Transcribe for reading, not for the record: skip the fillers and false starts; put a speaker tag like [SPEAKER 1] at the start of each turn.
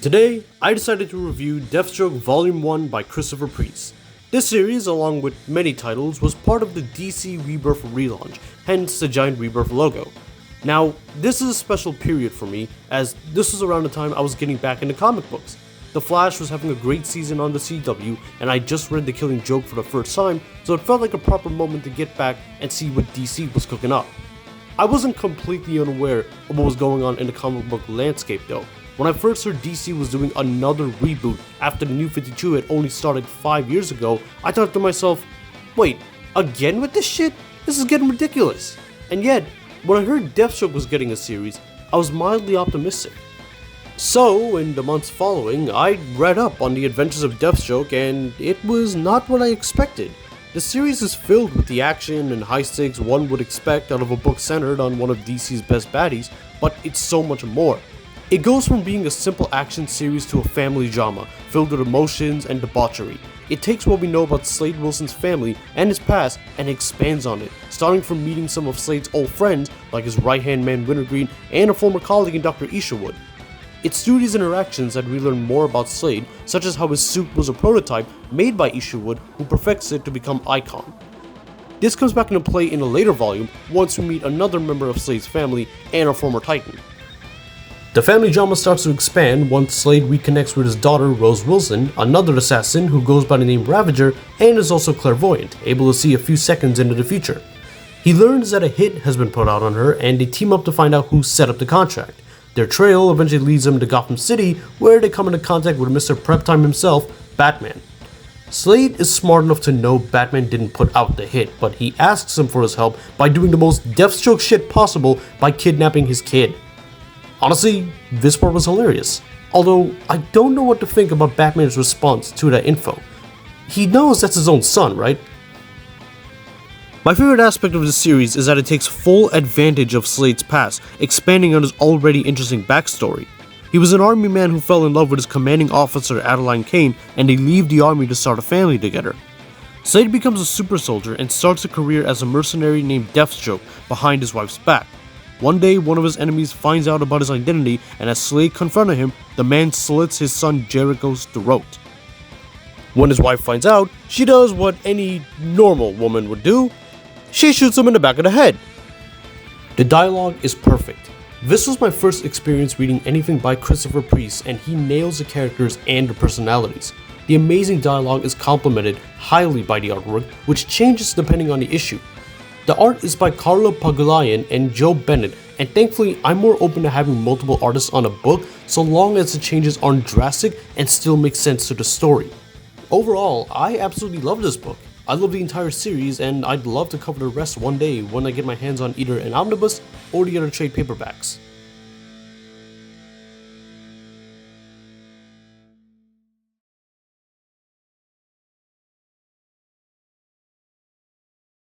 [SPEAKER 1] Today, I decided to review Deathstroke Volume 1 by Christopher Priest. This series, along with many titles, was part of the DC Rebirth relaunch, hence the giant Rebirth logo. Now, this is a special period for me, as this was around the time I was getting back into comic books. The Flash was having a great season on the CW, and I just read The Killing Joke for the first time, so it felt like a proper moment to get back and see what DC was cooking up. I wasn't completely unaware of what was going on in the comic book landscape though. When I first heard DC was doing another reboot after the New 52 had only started 5 years ago, I thought to myself, wait, again with this shit? This is getting ridiculous. And yet, when I heard Deathstroke was getting a series, I was mildly optimistic. So, in the months following, I read up on the adventures of Deathstroke and it was not what I expected. The series is filled with the action and high stakes one would expect out of a book centered on one of DC's best baddies, but it's so much more. It goes from being a simple action series to a family drama, filled with emotions and debauchery. It takes what we know about Slade Wilson's family and his past and expands on it, starting from meeting some of Slade's old friends, like his right-hand man Wintergreen and a former colleague in Dr. Isherwood. It's through these interactions that we learn more about Slade, such as how his suit was a prototype made by Isherwood, who perfects it to become Icon. This comes back into play in a later volume once we meet another member of Slade's family and a former Titan. The family drama starts to expand once Slade reconnects with his daughter Rose Wilson, another assassin who goes by the name Ravager and is also clairvoyant, able to see a few seconds into the future. He learns that a hit has been put out on her and they team up to find out who set up the contract. Their trail eventually leads them to Gotham City, where they come into contact with Mr. Prep Time himself, Batman. Slade is smart enough to know Batman didn't put out the hit, but he asks him for his help by doing the most Deathstroke shit possible by kidnapping his kid. Honestly, this part was hilarious, although I don't know what to think about Batman's response to that info. He knows that's his own son, right? My favorite aspect of this series is that it takes full advantage of Slade's past, expanding on his already interesting backstory. He was an army man who fell in love with his commanding officer Adeline Kane, and they leave the army to start a family together. Slade becomes a super soldier and starts a career as a mercenary named Deathstroke behind his wife's back. One day, one of his enemies finds out about his identity, and as Slade confronted him, the man slits his son Jericho's throat. When his wife finds out, she does what any normal woman would do. She shoots him in the back of the head. The dialogue is perfect. This was my first experience reading anything by Christopher Priest, and he nails the characters and the personalities. The amazing dialogue is complemented highly by the artwork, which changes depending on the issue. The art is by Carlo Pagulayan and Joe Bennett, and thankfully I'm more open to having multiple artists on a book so long as the changes aren't drastic and still make sense to the story. Overall, I absolutely love this book. I love the entire series, and I'd love to cover the rest one day when I get my hands on either an omnibus or the other trade paperbacks.